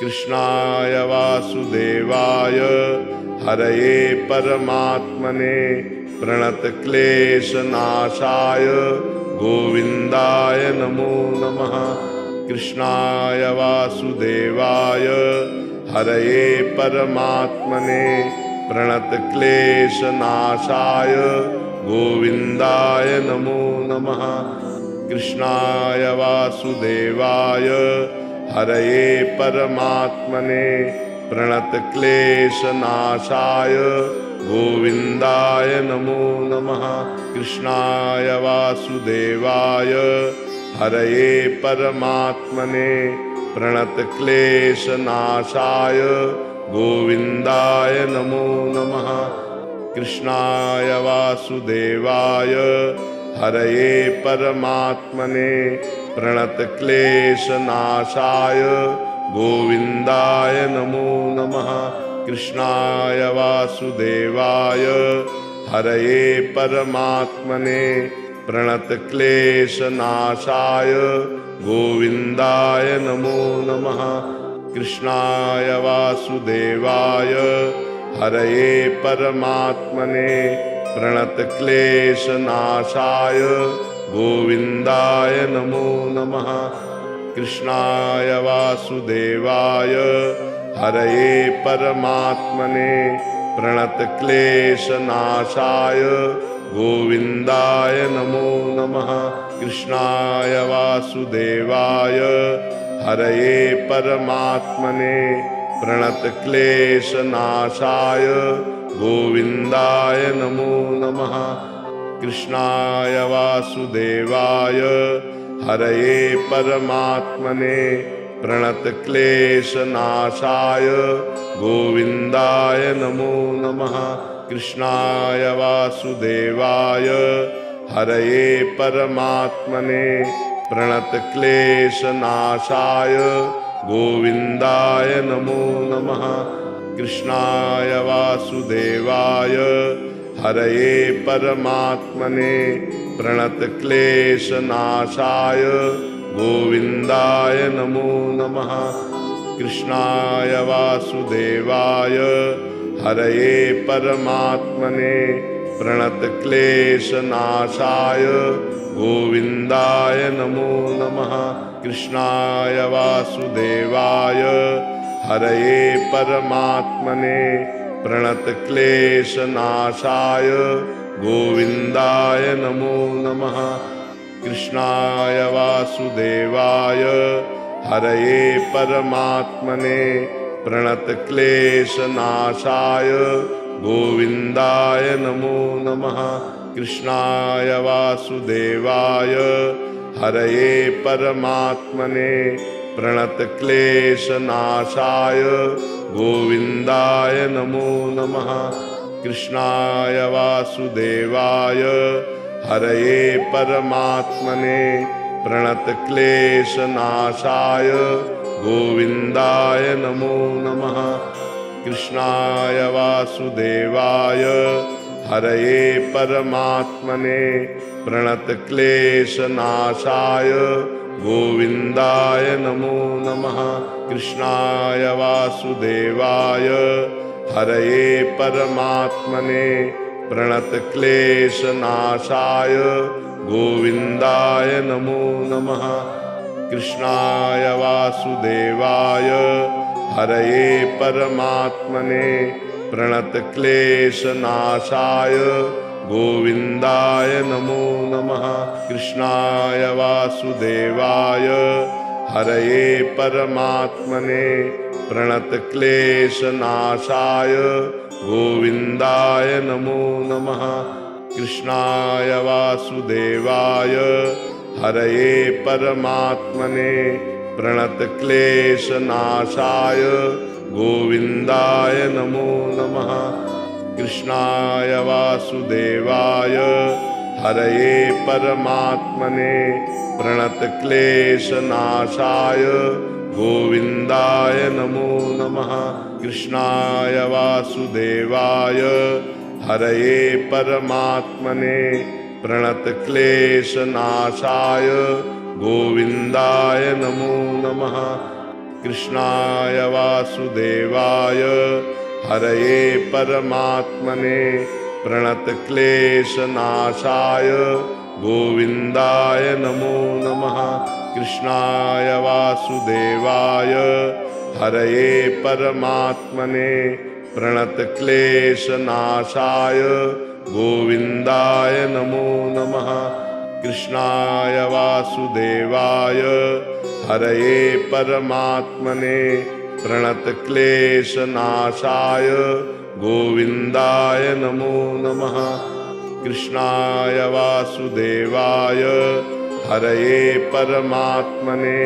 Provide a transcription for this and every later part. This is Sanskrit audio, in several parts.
कृष्णाय वासुदेवाय हरये परमात्मने प्रणतक्लेशनाशाय गोविन्दाय नमो नमः। कृष्णाय वासुदेवाय हरये परमात्मने प्रणतक्लेशनाशाय गोविन्दाय नमो नमः। कृष्णाय वासुदेवाय हरये परमात्मने प्रणतक्लेशनाशाय गोविन्दाय नमो नमः। कृष्णाय वासुदेवाय हरये परमात्मने प्रणतक्लेशनाशाय गोविन्दाय नमो नमः। कृष्णाय वासुदेवाय हरये परमात्मने प्रणतक्लेशनाशाय गोविन्दाय नमो नमः। कृष्णाय वासुदेवाय हरये परमात्मने प्रणतक्लेशनाशाय गोविन्दाय नमो नमः। कृष्णाय वासुदेवाय हरये परमात्मने प्रणतक्लेशनाशाय गोविन्दाय नमो नमः। कृष्णाय वासुदेवाय हरये परमात्मने प्रणतक्लेशनाशाय गोविन्दाय नमो नमः। कृष्णाय वासुदेवाय हरये परमात्मने प्रणतक्लेशनाशाय गोविन्दाय नमो नमः। कृष्णाय वासुदेवाय हरये परमात्मने प्रणतक्लेशनाशाय गोविन्दाय नमो नमः। कृष्णाय वासुदेवाय हरये परमात्मने प्रणतक्लेशनाशाय गोविन्दाय नमो नमः। कृष्णाय वासुदेवाय हरये परमात्मने प्रणतक्लेशनाशाय गोविन्दाय नमो नमः। कृष्णाय वासुदेवाय हरये परमात्मने प्रणतक्लेशनाशाय गोविन्दाय नमो नमः। कृष्णाय वासुदेवाय हरये परमात्मने प्रणतक्लेशनाशाय गोविन्दाय नमो नमः। कृष्णाय वासुदेवाय हरये परमात्मने प्रणतक्लेशनाशाय गोविन्दाय नमो नमः। कृष्णाय वासुदेवाय हरये परमात्मने प्रणतक्लेशनाशाय गोविन्दाय नमो नमः। कृष्णाय वासुदेवाय हरये परमात्मने प्रणतक्लेशनाशाय गोविन्दाय नमो नमः। कृष्णाय वासुदेवाय हरये परमात्मने प्रणतक्लेशनाशाय गोविन्दाय नमो नमः। कृष्णाय वासुदेवाय हरये परमात्मने प्रणतक्लेशनाशाय गोविन्दाय नमो नमः। कृष्णाय वासुदेवाय हरये परमात्मने प्रणतक्लेशनाशाय गोविन्दाय नमो नमः। कृष्णाय वासुदेवाय हरये परमात्मने प्रणतक्लेशनाशाय गोविन्दाय नमो नमः। कृष्णाय वासुदेवाय हरये परमात्मने प्रणतक्लेशनाशाय गोविन्दाय नमो नमः। कृष्णाय वासुदेवाय हरये परमात्मने प्रणतक्लेशनाशाय गोविन्दाय नमो नमः। कृष्णाय वासुदेवाय हरये परमात्मने प्रणतक्लेशनाशाय गोविन्दाय नमो नमः। कृष्णाय वासुदेवाय हरये परमात्मने प्रणतक्लेशनाशाय गोविन्दाय नमो नमः। कृष्णाय वासुदेवाय हरये परमात्मने प्रणतक्लेशनाशाय गोविन्दाय नमो नमः। कृष्णाय वासुदेवाय हरये परमात्मने प्रणतक्लेशनाशाय गोविन्दाय नमो नमः। कृष्णाय वासुदेवाय हरये परमात्मने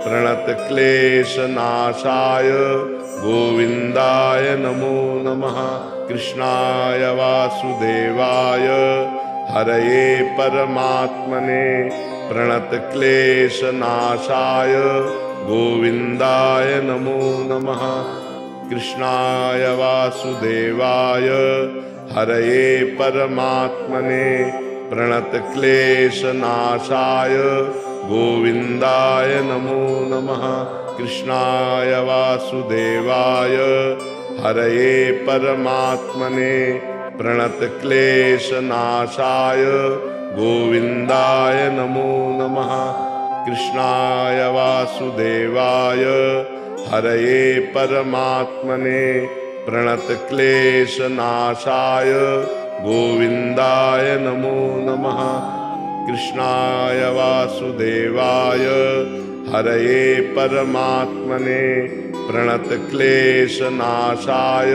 प्रणतक्लेशनाशाय गोविन्दाय नमो नमः। कृष्णाय वासुदेवाय हरये परमात्मने प्रणतक्लेशनाशाय गोविन्दाय नमो नमः। कृष्णाय वासुदेवाय हरये परमात्मने प्रणतक्लेशनाशाय गोविन्दाय नमो नमः। कृष्णाय वासुदेवाय हरये परमात्मने प्रणतक्लेशनाशाय गोविन्दाय नमो नमः। कृष्णाय वासुदेवाय हरये परमात्मने प्रणतक्लेशनाशाय गोविन्दाय नमो नमः। कृष्णाय वासुदेवाय हरये परमात्मने प्रणतक्लेशनाशाय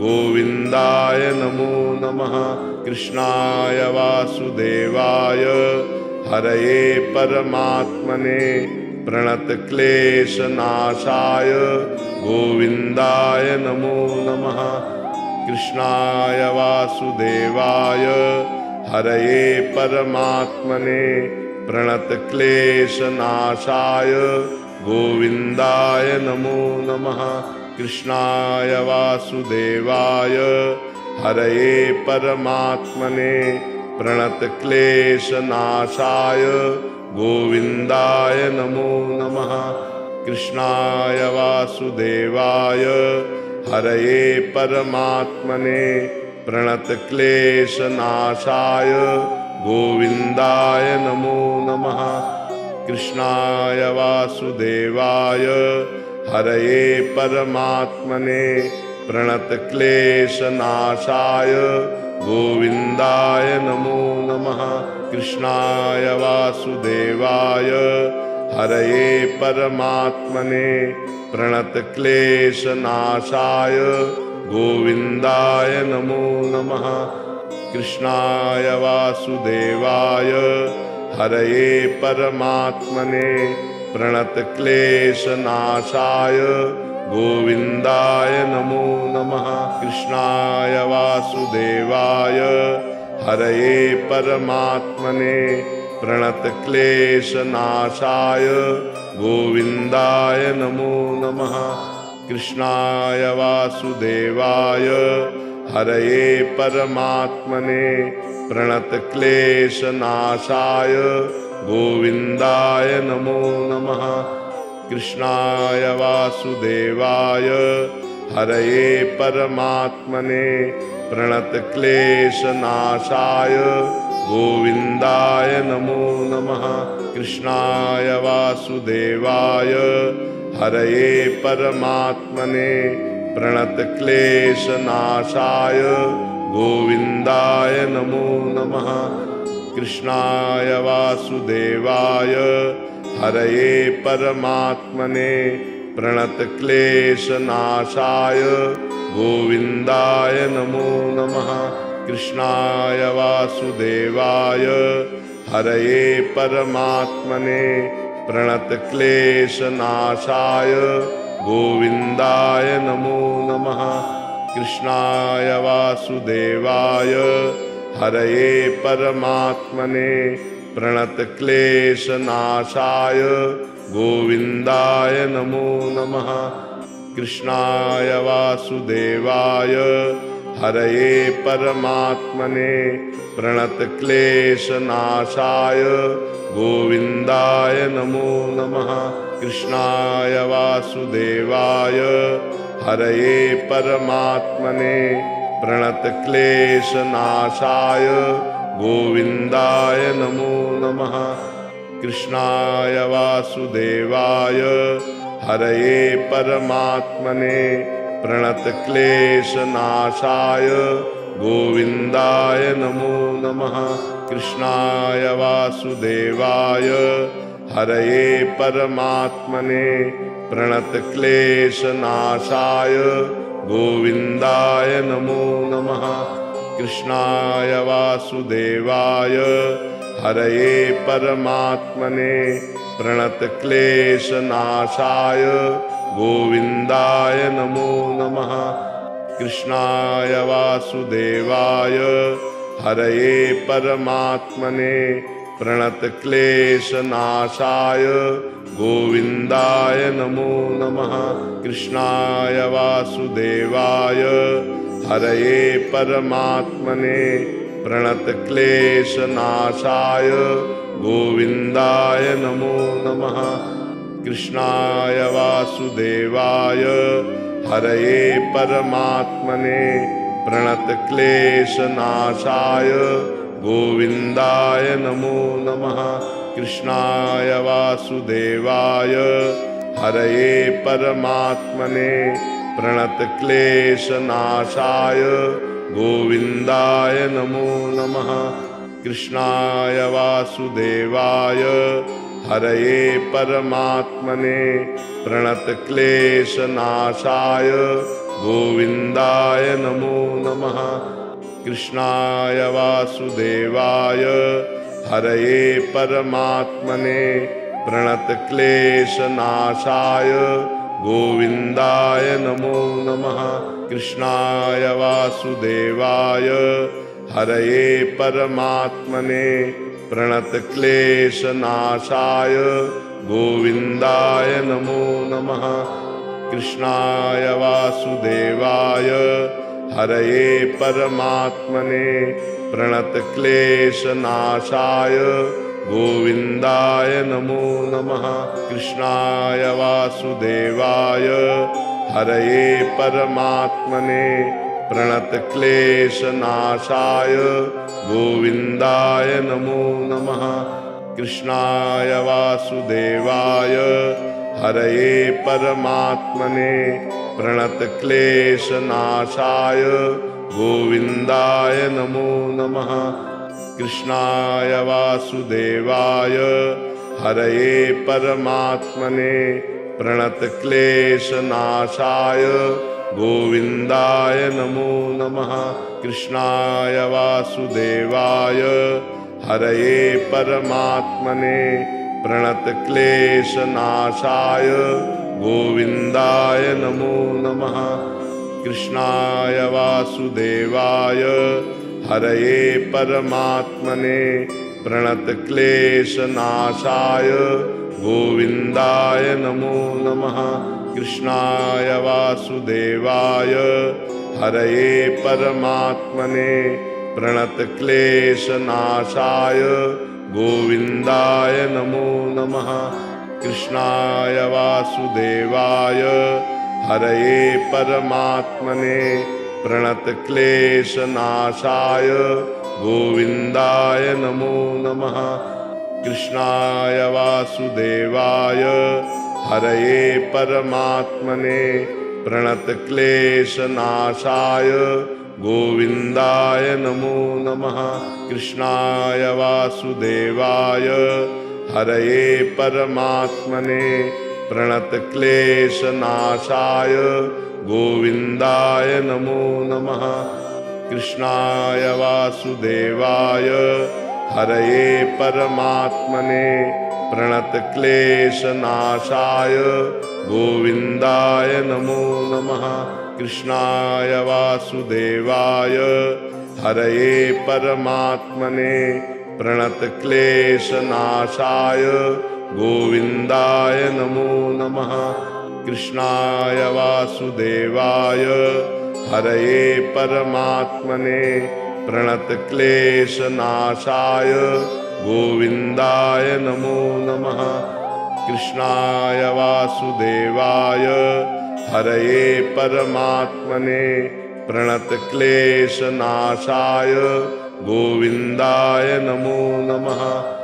गोविन्दाय नमो नमः। कृष्णाय वासुदेवाय हरये परमात्मने प्रणतक्लेशनाशाय गोविन्दाय नमो नमः। कृष्णाय वासुदेवाय हरये परमात्मने प्रणतक्लेशनाशाय गोविन्दाय नमो नमः। कृष्णाय वासुदेवाय हरये परमात्मने प्रणतक्लेशनाशाय गोविन्दाय नमो नमः। कृष्णाय वासुदेवाय हरये परमात्मने प्रणतक्लेशनाशाय गोविन्दाय नमो नमः। कृष्णाय वासुदेवाय हरये परमात्मने प्रणतक्लेशनाशाय गोविन्दाय नमो नमः। कृष्णाय वासुदेवाय हरये परमात्मने प्रणतक्लेशनाशाय गोविन्दाय नमो नमः। कृष्णाय वासुदेवाय हरये परमात्मने प्रणतक्लेशनाशाय गोविन्दाय नमो नमः। कृष्णाय वासुदेवाय हरये परमात्मने प्रणतक्लेशनाशाय गोविन्दाय नमो नमः। कृष्णाय वासुदेवाय हरये परमात्मने प्रणतक्लेशनाशाय गोविन्दाय नमो नमः। कृष्णाय वासुदेवाय हरये परमात्मने प्रणतक्लेशनाशाय गोविन्दाय नमो नमः। कृष्णाय वासुदेवाय हरये परमात्मने प्रणतक्लेशनाशाय गोविन्दाय नमो नमः। कृष्णाय वासुदेवाय हरये परमात्मने प्रणतक्लेशनाशाय गोविन्दाय नमो नमः। कृष्णाय वासुदेवाय हरये परमात्मने प्रणतक्लेशनाशाय गोविन्दाय नमो नमः। कृष्णाय वासुदेवाय हरये परमात्मने प्रणतक्लेशनाशाय गोविन्दाय नमो नमः। कृष्णाय वासुदेवाय हरये परमात्मने प्रणतक्लेशनाशाय गोविन्दाय नमो नमः। कृष्णाय वासुदेवाय हरये परमात्मने प्रणतक्लेशनाशाय गोविन्दाय नमो नमः। कृष्णाय वासुदेवाय हरये परमात्मने प्रणतक्लेशनाशाय गोविन्दाय नमो नमः। कृष्णाय वासुदेवाय हरये परमात्मने प्रणतक्लेशनाशाय गोविन्दाय नमो नमः। कृष्णाय वासुदेवाय हरये परमात्मने प्रणतक्लेशनाशाय गोविन्दाय नमो नमः। कृष्णाय वासुदेवाय हरये परमात्मने प्रणतक्लेशनाशाय गोविन्दाय नमो नमः। कृष्णाय वासुदेवाय हरये परमात्मने प्रणतक्लेशनाशाय गोविन्दाय नमो नमः। कृष्णाय वासुदेवाय हरये परमात्मने प्रणतक्लेशनाशाय गोविन्दाय नमो नमः। कृष्णाय वासुदेवाय हरये परमात्मने प्रणतक्लेशनाशाय गोविन्दाय नमो नमः। कृष्णाय वासुदेवाय हरये परमात्मने प्रणतक्लेशनाशाय गोविन्दाय नमो नमः। कृष्णाय वासुदेवाय हरये परमात्मने प्रणतक्लेशनाशाय गोविन्दाय नमो नमः। कृष्णाय वासुदेवाय हरये परमात्मने प्रणतक्लेशनाशाय गोविन्दाय नमो नमः। कृष्णाय वासुदेवाय हरये परमात्मने प्रणतक्लेशनाशाय गोविन्दाय नमो नमः। कृष्णाय वासुदेवाय हरये परमात्मने प्रणतक्लेशनाशाय गोविन्दाय नमो नमः। कृष्णाय वासुदेवाय हरये परमात्मने प्रणतक्लेशनाशाय गोविन्दाय नमो नमः। कृष्णाय वासुदेवाय हरये परमात्मने प्रणतक्लेशनाशाय गोविन्दाय नमो नमः। कृष्णाय वासुदेवाय हरये परमात्मने प्रणतक्लेशनाशाय गोविन्दाय नमो नमः। कृष्णाय वासुदेवाय हरये परमात्मने प्रणतक्लेशनाशाय गोविन्दाय नमो नमः। कृष्णाय वासुदेवाय हरये परमात्मने प्रणतक्लेशनाशाय गोविन्दाय नमो नमः। कृष्णाय वासुदेवाय हरये परमात्मने प्रणतक्लेशनाशाय गोविन्दाय नमो नमः। कृष्णाय वासुदेवाय हरये परमात्मने प्रणतक्लेशनाशाय गोविन्दाय नमो नमः। कृष्णाय वासुदेवाय हरये परमात्मने प्रणतक्लेशनाशाय गोविन्दाय नमो नमः। कृष्णाय वासुदेवाय हरये परमात्मने प्रणतक्लेशनाशाय गोविन्दाय नमो नमः। कृष्णाय वासुदेवाय हरये परमात्मने प्रणतक्लेशनाशाय गोविन्दाय नमो नमः। कृष्णाय वासुदेवाय हरये परमात्मने प्रणतक्लेशनाशाय गोविन्दाय नमो नमः। कृष्णाय वासुदेवाय हरये परमात्मने प्रणतक्लेशनाशाय गोविन्दाय नमो नमः।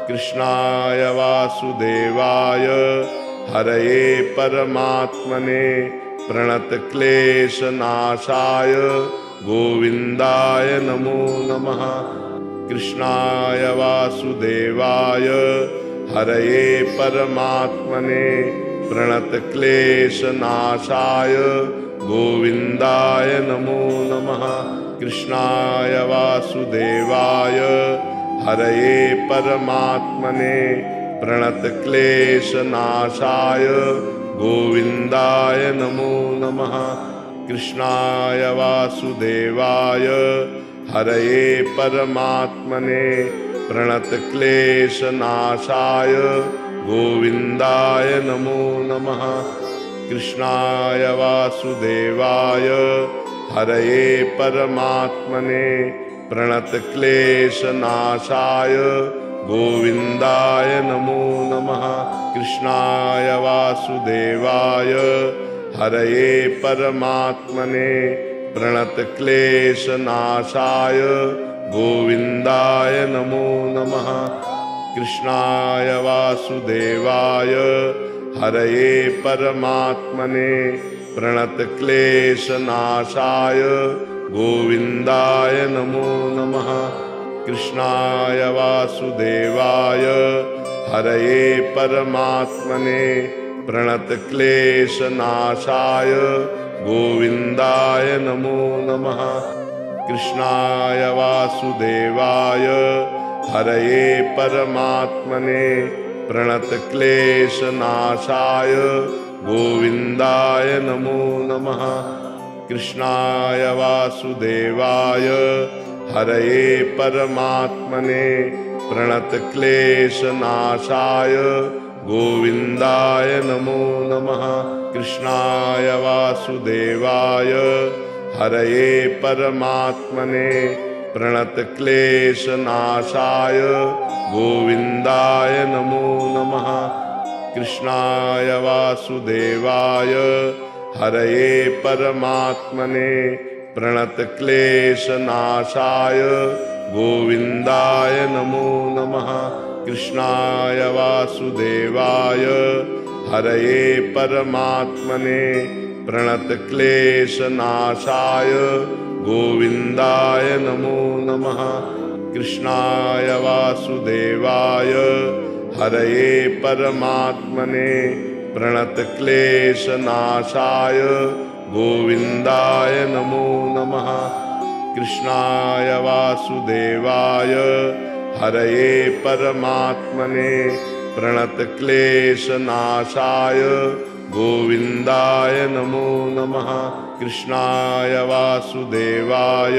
कृष्णाय वासुदेवाय हरये परमात्मने प्रणतक्लेशनाशाय गोविन्दाय नमो नमः। कृष्णाय वासुदेवाय हरये परमात्मने प्रणतक्लेशनाशाय गोविन्दाय नमो नमः। कृष्णाय वासुदेवाय हरये परमात्मने प्रणतक्लेशनाशाय गोविन्दाय नमो नमः। कृष्णाय वासुदेवाय हरये परमात्मने प्रणतक्लेशनाशाय गोविन्दाय नमो नमः। कृष्णाय वासुदेवाय हरये परमात्मने प्रणतक्लेशनाशाय गोविन्दाय नमो नमः। कृष्णाय वासुदेवाय हरये परमात्मने प्रणतक्लेशनाशाय गोविन्दाय नमो नमः। कृष्णाय वासुदेवाय हरये परमात्मने प्रणतक्लेशनाशाय गोविन्दाय नमो नमः। कृष्णाय वासुदेवाय हरये परमात्मने प्रणतक्लेशनाशाय गोविन्दाय नमो नमः। कृष्णाय वासुदेवाय हरये परमात्मने प्रणतक्लेशनाशाय गोविन्दाय नमो नमः। कृष्णाय वासुदेवाय हरये परमात्मने प्रणतक्लेशनाशाय गोविन्दाय नमो नमः। कृष्णाय वासुदेवाय हरये परमात्मने प्रणतक्लेशनाशाय गोविन्दाय नमो नमः। कृष्णाय वासुदेवाय हरये परमात्मने प्रणतक्लेशनाशाय गोविन्दाय नमो नमः। कृष्णाय वासुदेवाय हरये परमात्मने प्रणतक्लेशनाशाय गोविन्दाय नमो नमः। कृष्णाय वासुदेवाय हरये परमात्मने प्रणतक्लेशनाशाय गोविन्दाय नमो नमः। कृष्णाय वासुदेवाय हरये परमात्मने प्रणतक्लेशनाशाय गोविन्दाय नमो नमः। कृष्णाय वासुदेवाय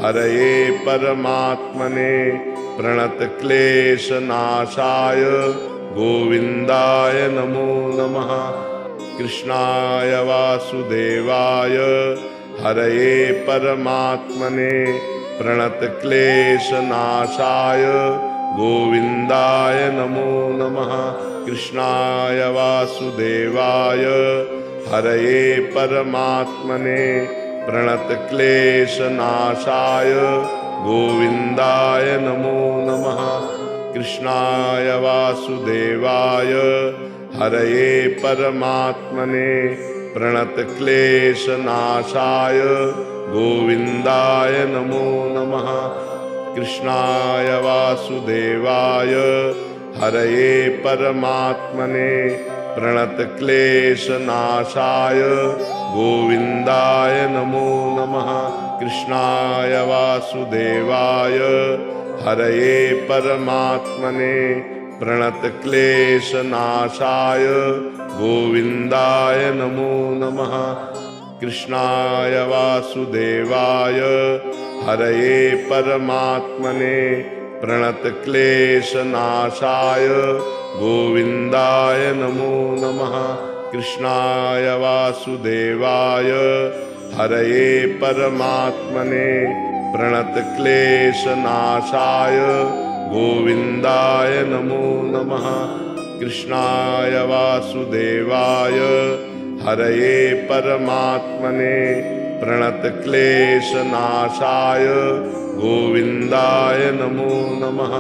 हरये परमात्मने प्रणतक्लेशनाशाय गोविन्दाय नमो नमः। कृष्णाय वासुदेवाय हरये परमात्मने प्रणतक्लेशनाशाय गोविन्दाय नमो नमः। कृष्णाय वासुदेवाय हरये परमात्मने प्रणतक्लेशनाशाय गोविन्दाय नमो नमः। कृष्णाय वासुदेवाय हरये परमात्मने प्रणतक्लेशनाशाय गोविन्दाय नमो नमः। कृष्णाय वासुदेवाय हरये परमात्मने प्रणतक्लेशनाशाय गोविन्दाय नमो नमः। कृष्णाय वासुदेवाय हरये परमात्मने प्रणतक्लेशनाशाय गोविन्दाय नमो नमः। कृष्णाय वासुदेवाय हरये परमात्मने प्रणतक्लेशनाशाय गोविन्दाय नमो नमः। कृष्णाय वासुदेवाय हरये परमात्मने प्रणतक्लेशनाशाय गोविन्दाय नमो नमः। कृष्णाय वासुदेवाय हरये परमात्मने प्रणतक्लेशनाशाय गोविन्दाय नमो नमः।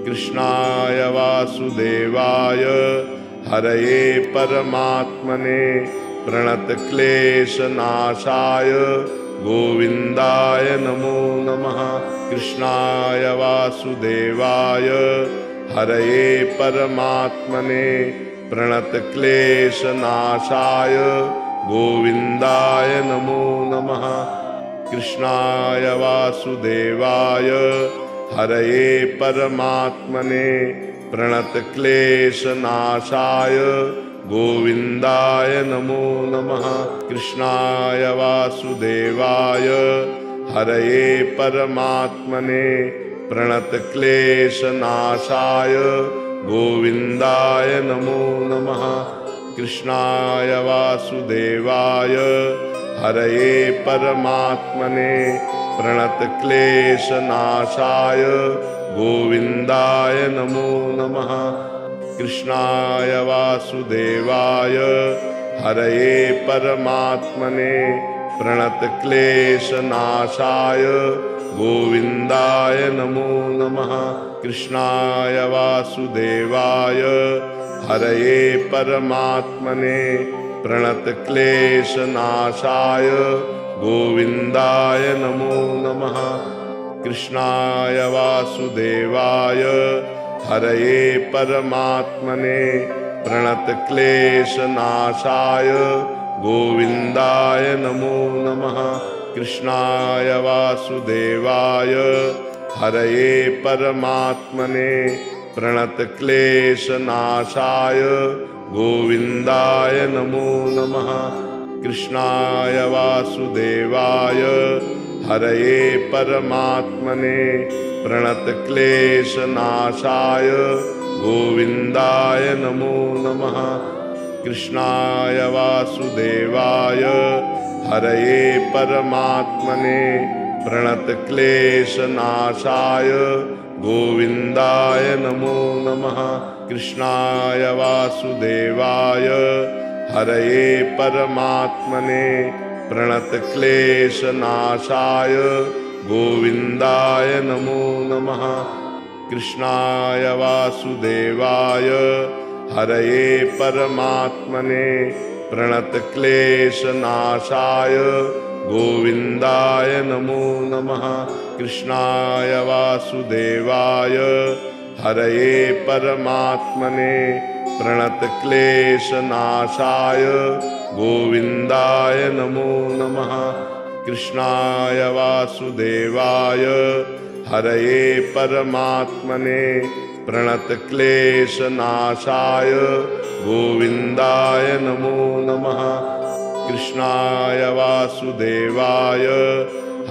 कृष्णाय वासुदेवाय हरये परमात्मने प्रणतक्लेशनाशाय गोविन्दाय नमो नमः। कृष्णाय वासुदेवाय हरये परमात्मने प्रणतक्लेशनाशाय गोविन्दाय नमो नमः। कृष्णाय वासुदेवाय हरये परमात्मने प्रणतक्लेशनाशाय गोविन्दाय नमो नमः। कृष्णाय वासुदेवाय हरये परमात्मने प्रणतक्लेशनाशाय गोविन्दाय नमो नमः। कृष्णाय वासुदेवाय हरये परमात्मने प्रणतक्लेशनाशाय गोविन्दाय नमो नमः। कृष्णाय वासुदेवाय हरये परमात्मने प्रणतक्लेशनाशाय गोविन्दाय नमो नमः। कृष्णाय वासुदेवाय हरये परमात्मने प्रणतक्लेशनाशाय गोविन्दाय नमो नमः। कृष्णाय वासुदेवाय हरये परमात्मने प्रणतक्लेशनाशाय गोविन्दाय नमो नमः। कृष्णाय वासुदेवाय हरये परमात्मने प्रणतक्लेशनाशाय गोविन्दाय नमो नमः। कृष्णाय वासुदेवाय हरये परमात्मने प्रणतक्लेशनाशाय गोविन्दाय नमो नमः। कृष्णाय वासुदेवाय हरये परमात्मने प्रणतक्लेशनाशाय गोविन्दाय नमो नमः। कृष्णाय वासुदेवाय हरये परमात्मने प्रणतक्लेशनाशाय गोविन्दाय नमो नमः। कृष्णाय वासुदेवाय हरये परमात्मने प्रणतक्लेशनाशाय गोविन्दाय नमो नमः। कृष्णाय वासुदेवाय हरये परमात्मने प्रणतक्लेशनाशाय गोविन्दाय नमो नमः। कृष्णाय वासुदेवाय हरये परमात्मने प्रणतक्लेशनाशाय गोविन्दाय नमो नमः। कृष्णाय वासुदेवाय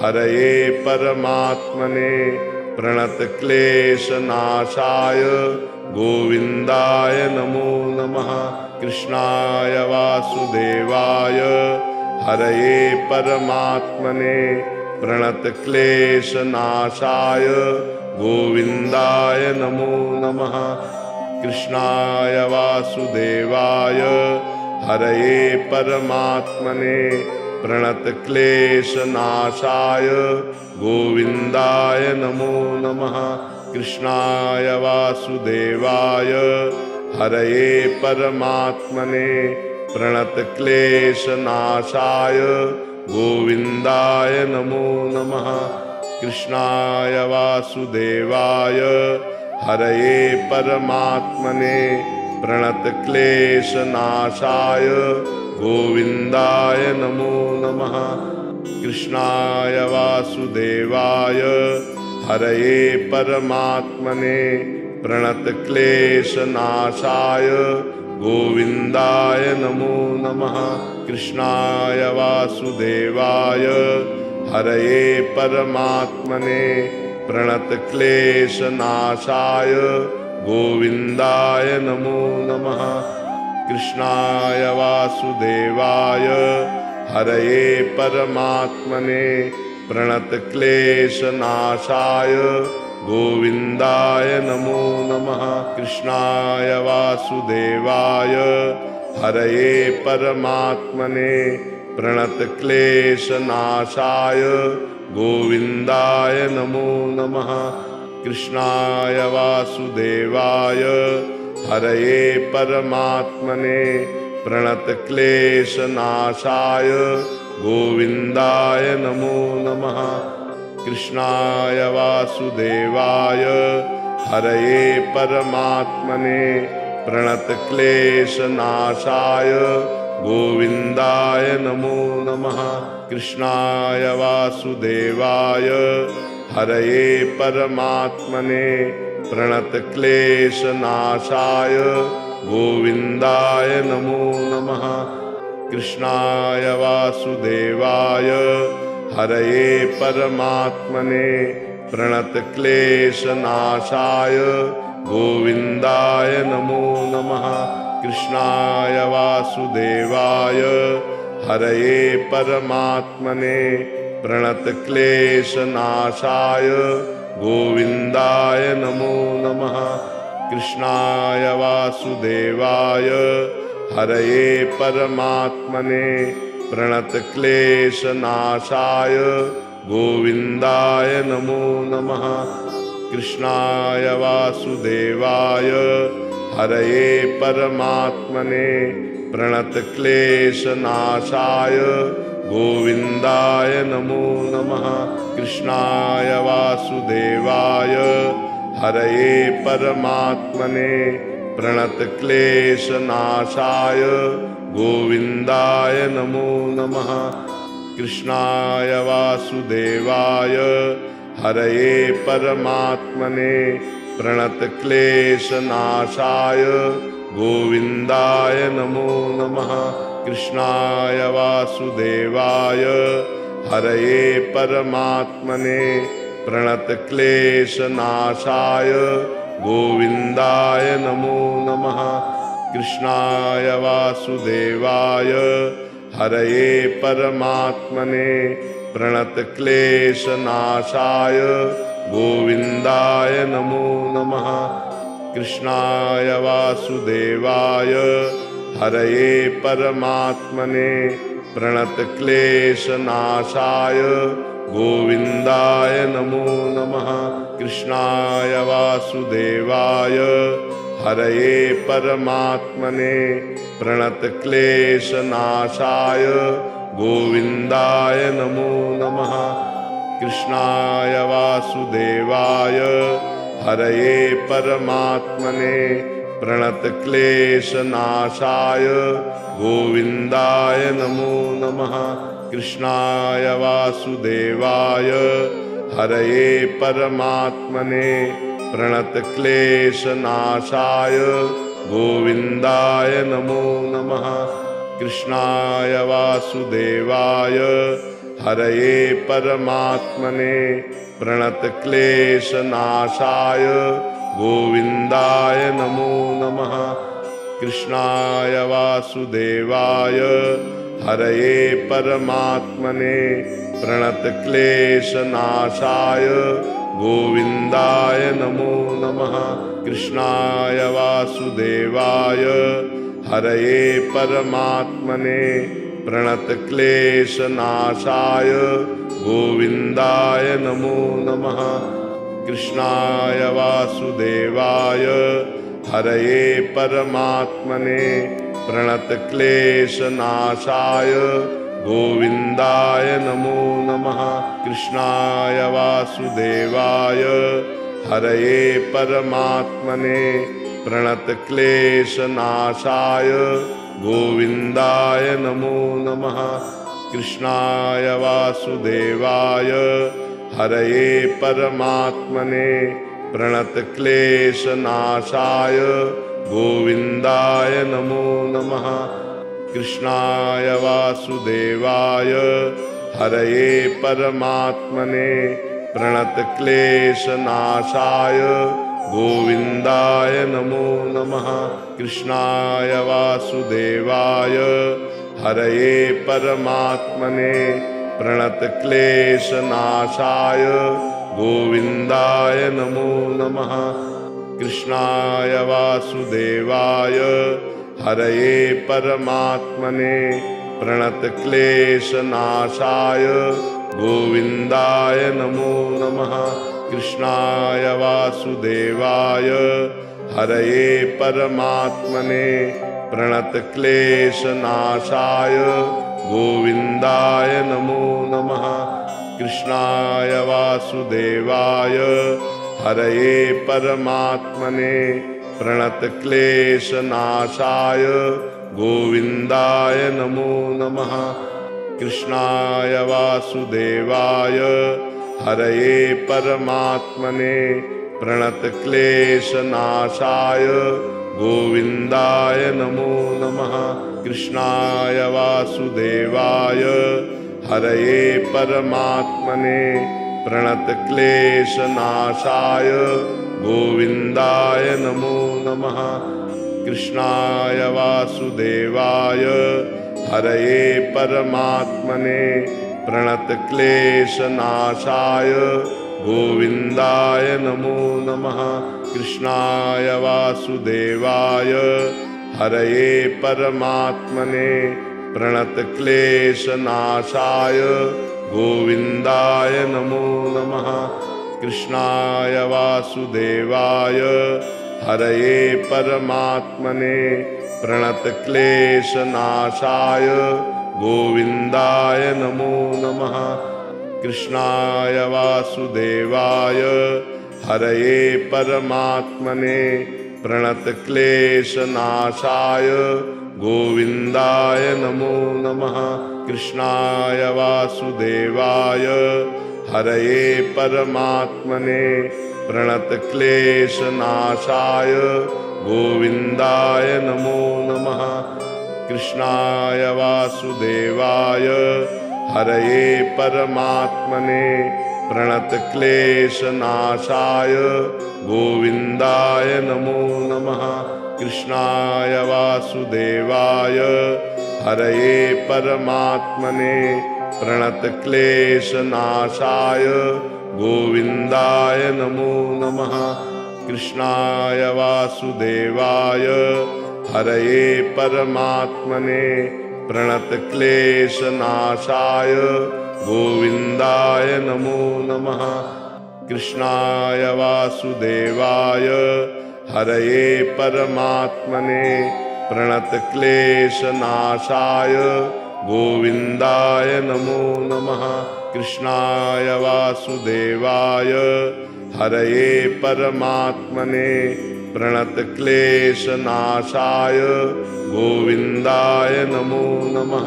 हरये परमात्मने प्रणतक्लेशनाशाय गोविन्दाय नमो नमः। कृष्णाय वासुदेवाय हरये परमात्मने प्रणतक्लेशनाशाय गोविन्दाय नमो नमः। कृष्णाय वासुदेवाय हरये परमात्मने प्रणतक्लेशनाशाय गोविन्दाय नमो नमः। कृष्णाय वासुदेवाय हरये परमात्मने प्रणतक्लेशनाशाय गोविन्दाय नमो नमः। कृष्णाय वासुदेवाय हरये परमात्मने प्रणतक्लेशनाशाय गोविन्दाय नमो नमः। कृष्णाय वासुदेवाय हरये परमात्मने प्रणतक्लेशनाशाय गोविन्दाय नमो नमः। कृष्णाय वासुदेवाय हरये परमात्मने प्रणतक्लेशनाशाय गोविन्दाय नमो नमः। कृष्णाय वासुदेवाय हरये परमात्मने प्रणतक्लेशनाशाय गोविन्दाय नमो नमः। कृष्णाय वासुदेवाय हरये परमात्मने प्रणतक्लेशनाशाय गोविन्दाय नमो नमः। कृष्णाय वासुदेवाय हरये परमात्मने प्रणतक्लेशनाशाय गोविन्दाय नमो नमः। कृष्णाय वासुदेवाय हरये परमात्मने प्रणतक्लेशनाशाय गोविन्दाय नमो नमः। कृष्णाय वासुदेवाय हरये परमात्मने प्रणतक्लेशनाशाय गोविन्दाय नमो नमः। कृष्णाय वासुदेवाय हरये परमात्मने प्रणतक्लेशनाशाय गोविन्दाय नमो नमः। कृष्णाय वासुदेवाय हरये परमात्मने प्रणतक्लेशनाशाय गोविन्दाय नमो नमः। कृष्णाय वासुदेवाय हरये परमात्मने प्रणतक्लेशनाशाय गोविन्दाय नमो नमः। कृष्णाय वासुदेवाय हरये परमात्मने प्रणतक्लेशनाशाय गोविन्दाय नमो नमः। कृष्णाय वासुदेवाय हरये परमात्मने प्रणतक्लेशनाशाय गोविन्दाय नमो नमः। कृष्णाय वासुदेवाय हरये परमात्मने प्रणतक्लेशनाशाय गोविन्दाय नमो नमः। कृष्णाय वासुदेवाय हरये परमात्मने प्रणतक्लेशनाशाय गोविन्दाय नमो नमः। कृष्णाय वासुदेवाय हरये परमात्मने प्रणतक्लेशनाशाय गोविन्दाय नमो नमः। कृष्णाय वासुदेवाय हरये परमात्मने प्रणतक्लेशनाशाय गोविन्दाय नमो नमः। कृष्णाय वासुदेवाय हरये परमात्मने प्रणतक्लेशनाशाय गोविन्दाय नमो नमः। कृष्णाय वासुदेवाय हरये परमात्मने प्रणतक्लेशनाशाय गोविन्दाय नमो नमः। कृष्णाय वासुदेवाय हरये परमात्मने प्रणतक्लेशनाशाय गोविन्दाय नमो नमः। कृष्णाय वासुदेवाय हरये परमात्मने प्रणतक्लेशनाशाय गोविन्दाय नमो नमः। कृष्णाय वासुदेवाय हरये परमात्मने प्रणतक्लेशनाशाय गोविन्दाय नमो नमः। कृष्णाय वासुदेवाय हरये परमात्मने प्रणतक्लेशनाशाय गोविन्दाय नमो नमः। कृष्णाय वासुदेवाय हरये परमात्मने प्रणतक्लेशनाशाय गोविन्दाय नमो नमः। कृष्णाय वासुदेवाय हरये परमात्मने प्रणतक्लेशनाशाय गोविन्दाय नमो नमः। कृष्णाय वासुदेवाय हरये परमात्मने प्रणतक्लेशनाशाय गोविन्दाय नमो नमः। कृष्णाय वासुदेवाय हरये परमात्मने प्रणतक्लेशनाशाय गोविन्दाय नमो नमः। कृष्णाय वासुदेवाय हरये परमात्मने प्रणतक्लेशनाशाय गोविन्दाय नमो नमः। कृष्णाय वासुदेवाय हरये परमात्मने प्रणतक्लेशनाशाय गोविन्दाय नमो नमः। कृष्णाय वासुदेवाय हरये परमात्मने प्रणतक्लेशनाशाय गोविन्दाय नमो नमः। कृष्णाय वासुदेवाय हरये परमात्मने प्रणतक्लेशनाशाय गोविन्दाय नमो नमः। कृष्णाय वासुदेवाय हरये परमात्मने प्रणतक्लेशनाशाय गोविन्दाय नमो नमः। कृष्णाय वासुदेवाय हरये परमात्मने प्रणतक्लेशनाशाय गोविन्दाय नमो नमः। कृष्णाय वासुदेवाय हरये परमात्मने प्रणतक्लेशनाशाय गोविन्दाय नमो नमः। कृष्णाय वासुदेवाय हरये परमात्मने प्रणतक्लेशनाशाय गोविन्दाय नमो नमः। कृष्णाय वासुदेवाय हरये परमात्मने प्रणतक्लेशनाशाय गोविन्दाय नमो नमः। कृष्णाय वासुदेवाय हरये परमात्मने प्रणतक्लेशनाशाय गोविन्दाय नमो नमः। कृष्णाय वासुदेवाय हरये परमात्मने प्रणतक्लेशनाशाय गोविन्दाय नमो नमः। कृष्णाय वासुदेवाय हरये परमात्मने प्रणतक्लेशनाशाय गोविन्दाय नमो नमः। कृष्णाय वासुदेवाय हरये परमात्मने प्रणतक्लेशनाशाय गोविन्दाय नमो नमः। कृष्णाय वासुदेवाय हरये परमात्मने प्रणतक्लेशनाशाय गोविन्दाय नमो नमः। कृष्णाय वासुदेवाय हरये परमात्मने प्रणतक्लेशनाशाय गोविन्दाय नमो नमः। कृष्णाय वासुदेवाय हरये परमात्मने प्रणतक्लेशनाशाय गोविन्दाय नमो नमः।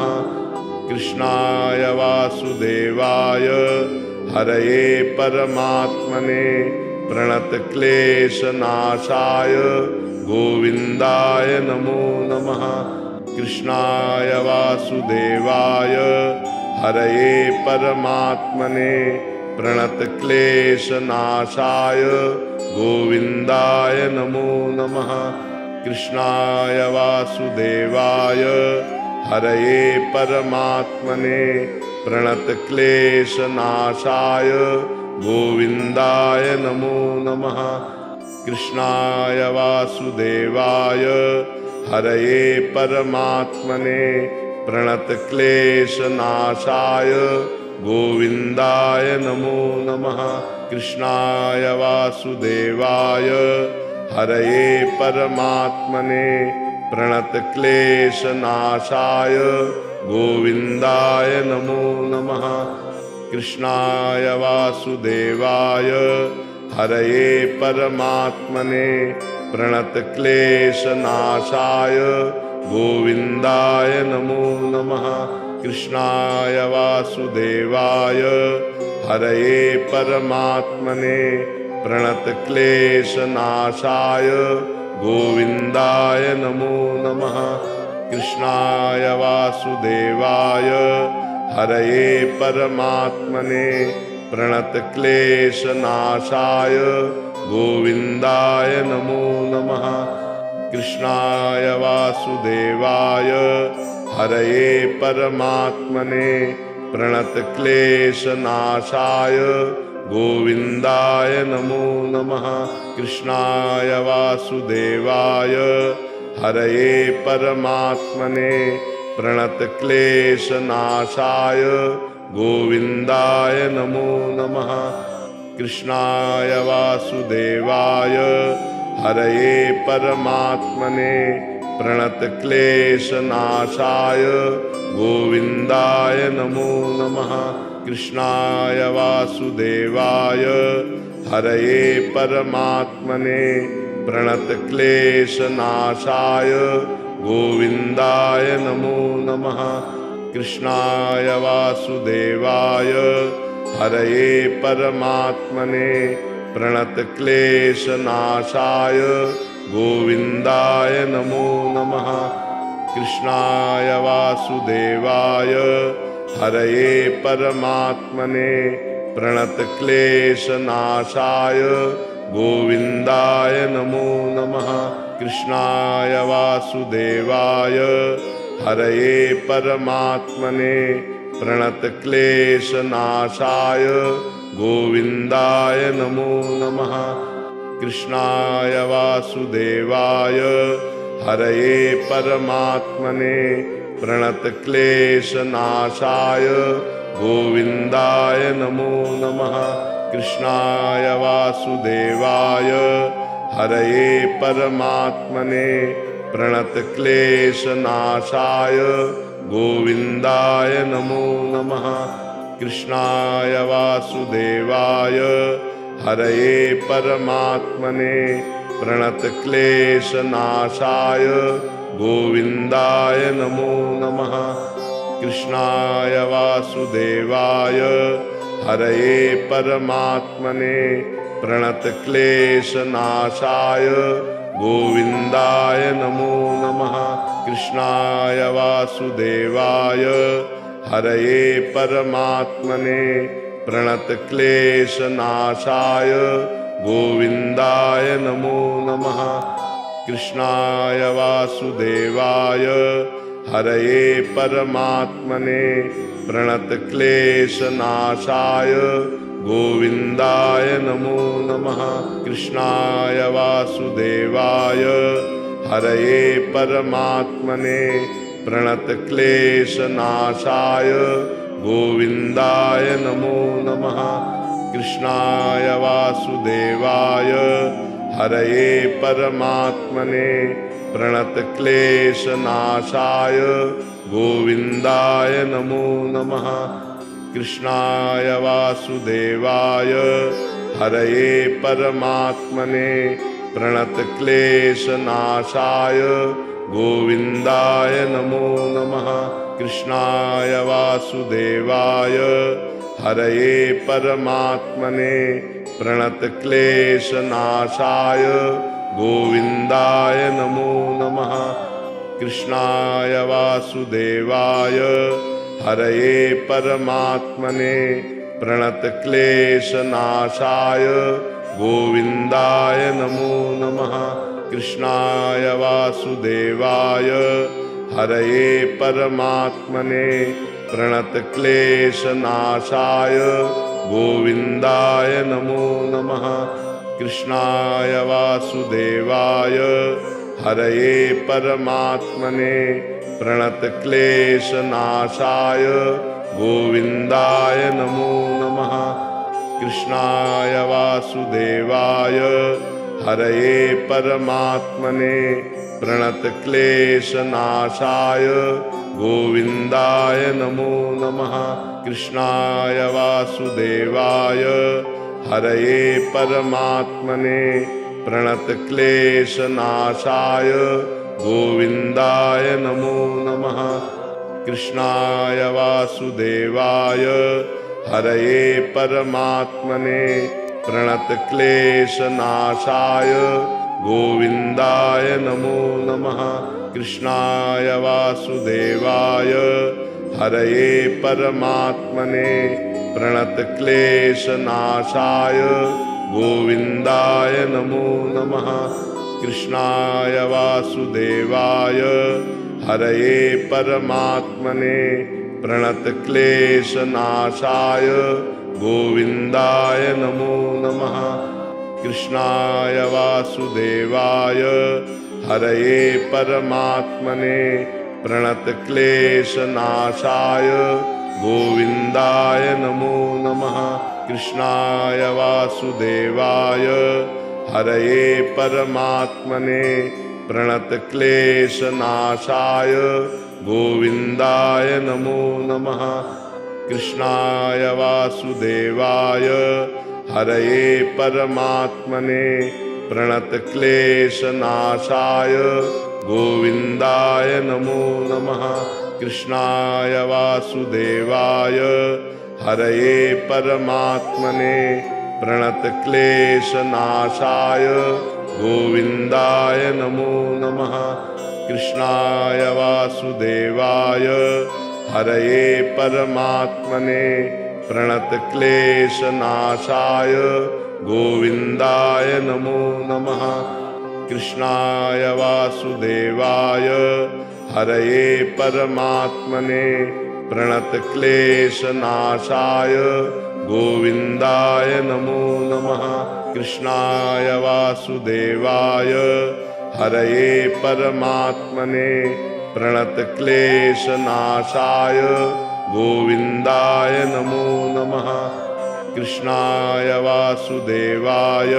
कृष्णाय वासुदेवाय हरये परमात्मने प्रणतक्लेशनाशाय गोविन्दाय नमो नमः। कृष्णाय वासुदेवाय हरये परमात्मने प्रणतक्लेशनाशाय गोविन्दाय नमो नमः। कृष्णाय वासुदेवाय हरये परमात्मने प्रणतक्लेशनाशाय गोविन्दाय नमो नमः। कृष्णाय वासुदेवाय हरये परमात्मने प्रणतक्लेशनाशाय गोविन्दाय नमो नमः। कृष्णाय वासुदेवाय हरये परमात्मने प्रणतक्लेशनाशाय गोविन्दाय नमो नमः। कृष्णाय वासुदेवाय हरये परमात्मने प्रणतक्लेशनाशाय गोविन्दाय नमो नमः। कृष्णाय वासुदेवाय हरये परमात्मने प्रणतक्लेशनाशाय गोविन्दाय नमो नमः। कृष्णाय वासुदेवाय हरये परमात्मने प्रणतक्लेशनाशाय गोविन्दाय नमो नमः। कृष्णाय वासुदेवाय हरये परमात्मने प्रणतक्लेशनाशाय गोविन्दाय नमो नमः। कृष्णाय वासुदेवाय हरये परमात्मने प्रणतक्लेशनाशाय गोविन्दाय नमो नमः। कृष्णाय वासुदेवाय हरये परमात्मने प्रणतक्लेशनाशाय गोविन्दाय नमो नमः। कृष्णाय वासुदेवाय हरये परमात्मने प्रणतक्लेशनाशाय गोविन्दाय नमो नमः। कृष्णाय वासुदेवाय हरये परमात्मने प्रणतक्लेशनाशाय गोविन्दाय नमो नमः। कृष्णाय वासुदेवाय हरये परमात्मने प्रणतक्लेशनाशाय गोविन्दाय नमो नमः। कृष्णाय वासुदेवाय हरये परमात्मने प्रणतक्लेशनाशाय गोविन्दाय नमो नमः। कृष्णाय वासुदेवाय हरये परमात्मने प्रणतक्लेशनाशाय गोविन्दाय नमो नमः। कृष्णाय वासुदेवाय हरये परमात्मने प्रणतक्लेशनाशाय गोविन्दाय नमो नमः। कृष्णाय वासुदेवाय हरये परमात्मने प्रणतक्लेशनाशाय गोविन्दाय नमो नमः। कृष्णाय वासुदेवाय हरये परमात्मने प्रणतक्लेशनाशाय गोविन्दाय नमो नमः। कृष्णाय वासुदेवाय हरये परमात्मने प्रणतक्लेशनाशाय गोविन्दाय नमो नमः। कृष्णाय वासुदेवाय हरये परमात्मने प्रणतक्लेशनाशाय गोविन्दाय नमो नमः। कृष्णाय वासुदेवाय हरये परमात्मने प्रणतक्लेशनाशाय गोविन्दाय नमो नमः। कृष्णाय वासुदेवाय हरये परमात्मने प्रणतक्लेशनाशाय गोविन्दाय नमो नमः। कृष्णाय वासुदेवाय हरये परमात्मने प्रणतक्लेशनाशाय गोविन्दाय नमो नमः। कृष्णाय वासुदेवाय हरये परमात्मने प्रणतक्लेशनाशाय गोविन्दाय नमो नमः। कृष्णाय वासुदेवाय हरये परमात्मने प्रणतक्लेशनाशाय गोविन्दाय नमो नमः। कृष्णाय वासुदेवाय हरये परमात्मने प्रणतक्लेशनाशाय गोविन्दाय नमो नमः। कृष्णाय वासुदेवाय हरये परमात्मने प्रणतक्लेशनाशाय गोविन्दाय नमो नमः। कृष्णाय वासुदेवाय हरये परमात्मने प्रणतक्लेशनाशाय गोविन्दाय नमो नमः। कृष्णाय वासुदेवाय हरये परमात्मने प्रणतक्लेशनाशाय गोविन्दाय नमो नमः। कृष्णाय वासुदेवाय हरये परमात्मने प्रणतक्लेशनाशाय गोविन्दाय नमो नमः। कृष्णाय वासुदेवाय हरये परमात्मने प्रणतक्लेशनाशाय गोविन्दाय नमो नमः। कृष्णाय वासुदेवाय हरये परमात्मने प्रणतक्लेशनाशाय गोविन्दाय नमो नमः। कृष्णाय वासुदेवाय हरये परमात्मने प्रणतक्लेशनाशाय गोविन्दाय नमो नमः। कृष्णाय वासुदेवाय हरये परमात्मने प्रणतक्लेशनाशाय गोविन्दाय नमो नमः। कृष्णाय वासुदेवाय हरये परमात्मने प्रणतक्लेशनाशाय गोविन्दाय नमो नमः। कृष्णाय वासुदेवाय हरये परमात्मने प्रणतक्लेशनाशाय गोविन्दाय नमो नमः। कृष्णाय वासुदेवाय हरये परमात्मने प्रणतक्लेशनाशाय गोविन्दाय नमो नमः। कृष्णाय वासुदेवाय हरये परमात्मने प्रणतक्लेशनाशाय गोविन्दाय नमो नमः। कृष्णाय वासुदेवाय हरये परमात्मने प्रणतक्लेशनाशाय गोविन्दाय नमो नमः। कृष्णाय वासुदेवाय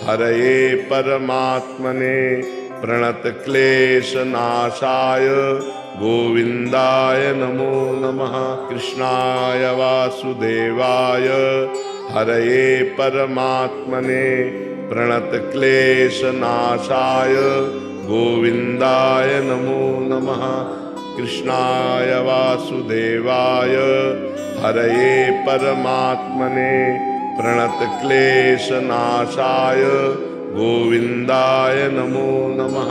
हरये परमात्मने प्रणतक्लेशनाशाय गोविन्दाय नमो नमः। कृष्णाय वासुदेवाय हरये परमात्मने प्रणतक्लेशनाशाय गोविन्दाय नमो नमः। कृष्णाय वासुदेवाय हरये परमात्मने प्रणतक्लेशनाशाय गोविन्दाय नमो नमः।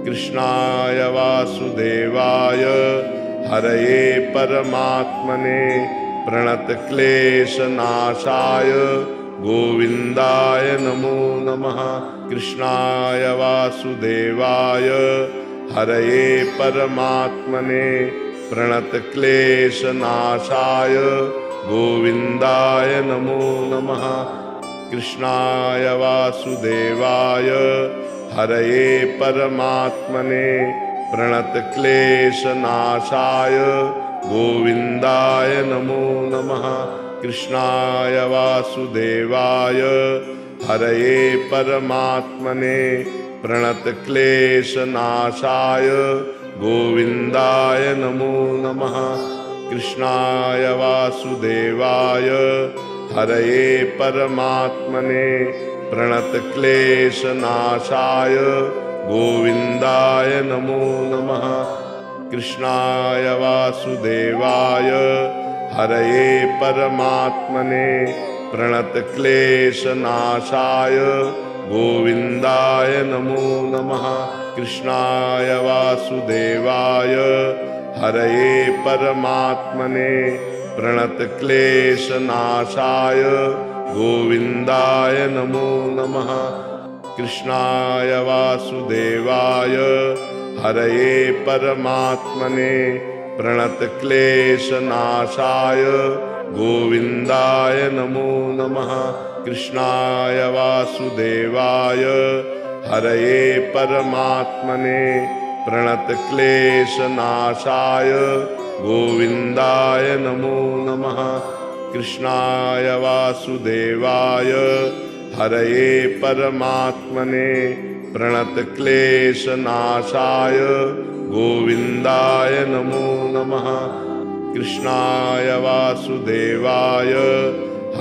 कृष्णाय वासुदेवाय हरये परमात्मने प्रणतक्लेशनाशाय गोविन्दाय नमो नमः। कृष्णाय वासुदेवाय हरये परमात्मने प्रणतक्लेशनाशाय गोविन्दाय नमो नमः। कृष्णाय वासुदेवाय हरये परमात्मने प्रणतक्लेशनाशाय गोविन्दाय नमो नमः। कृष्णाय वासुदेवाय हरये परमात्मने प्रणतक्लेशनाशाय गोविन्दाय नमो नमः। कृष्णाय वासुदेवाय हरये परमात्मने प्रणतक्लेशनाशाय गोविन्दाय नमो नमः। कृष्णाय वासुदेवाय हरये परमात्मने प्रणतक्लेशनाशाय गोविन्दाय नमो नमः। कृष्णाय वासुदेवाय हरये परमात्मने प्रणतक्लेशनाशाय गोविन्दाय नमो नमः। कृष्णाय वासुदेवाय हरये परमात्मने प्रणतक्लेशनाशाय गोविन्दाय नमो नमः। कृष्णाय वासुदेवाय हरये परमात्मने प्रणतक्लेशनाशाय गोविन्दाय नमो नमः। कृष्णाय वासुदेवाय हरये परमात्मने प्रणतक्लेशनाशाय गोविन्दाय नमो नमः। कृष्णाय वासुदेवाय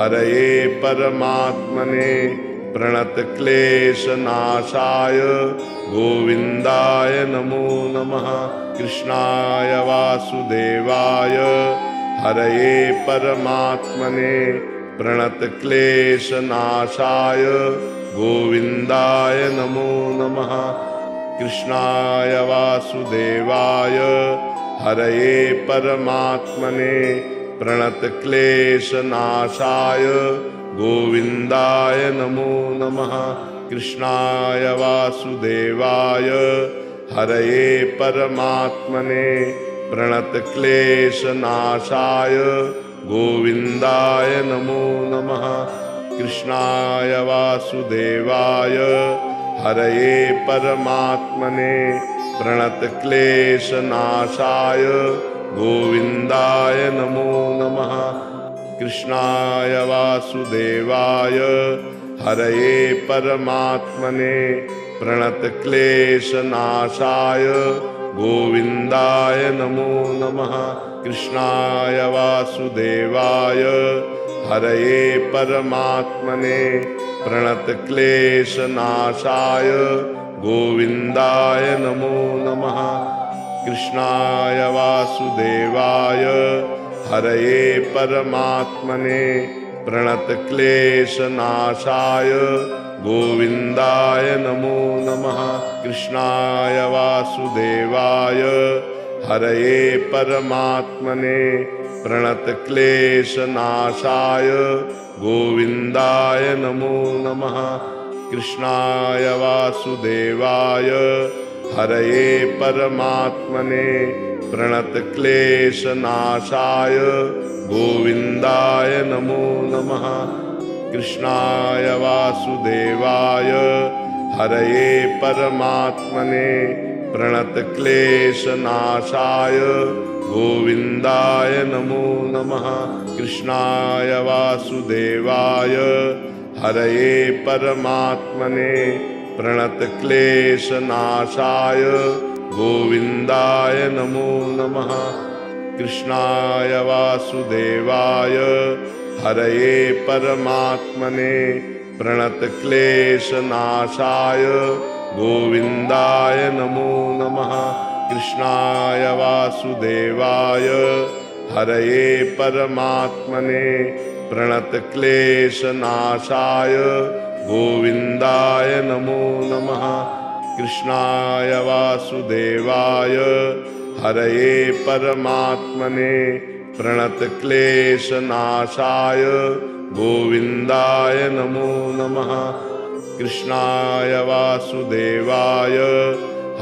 हरये परमात्मने प्रणतक्लेशनाशाय गोविन्दाय नमो नमः। कृष्णाय वासुदेवाय हरये परमात्मने प्रणतक्लेशनाशाय गोविन्दाय नमो नमः। कृष्णाय वासुदेवाय हरये परमात्मने प्रणतक्लेशनाशाय गोविन्दाय नमो नमः। कृष्णाय वासुदेवाय हरये परमात्मने प्रणतक्लेशनाशाय गोविन्दाय नमो नमः। कृष्णाय वासुदेवाय हरये परमात्मने प्रणतक्लेशनाशाय गोविन्दाय नमो नमः। कृष्णाय वासुदेवाय हरये परमात्मने प्रणतक्लेशनाशाय गोविन्दाय नमो नमः। कृष्णाय वासुदेवाय हरये परमात्मने प्रणतक्लेशनाशाय गोविन्दाय नमो नमः। कृष्णाय वासुदेवाय हरये परमात्मने प्रणतक्लेशनाशाय गोविन्दाय नमो नमः। कृष्णाय वासुदेवाय हरये परमात्मने प्रणतक्लेशनाशाय गोविन्दाय नमो नमः। कृष्णाय वासुदेवाय हरये परमात्मने प्रणतक्लेशनाशाय गोविन्दाय नमो नमः। कृष्णाय वासुदेवाय हरये परमात्मने प्रणतक्लेशनाशाय गोविन्दाय नमो नमः। कृष्णाय वासुदेवाय हरये परमात्मने प्रणतक्लेशनाशाय गोविन्दाय नमो नमः। कृष्णाय वासुदेवाय हरये परमात्मने प्रणतक्लेशनाशाय गोविन्दाय नमो नमः। कृष्णाय वासुदेवाय हरये परमात्मने प्रणतक्लेशनाशाय गोविन्दाय नमो नमः। कृष्णाय वासुदेवाय हरये परमात्मने प्रणतक्लेशनाशाय गोविन्दाय नमो नमः। कृष्णाय वासुदेवाय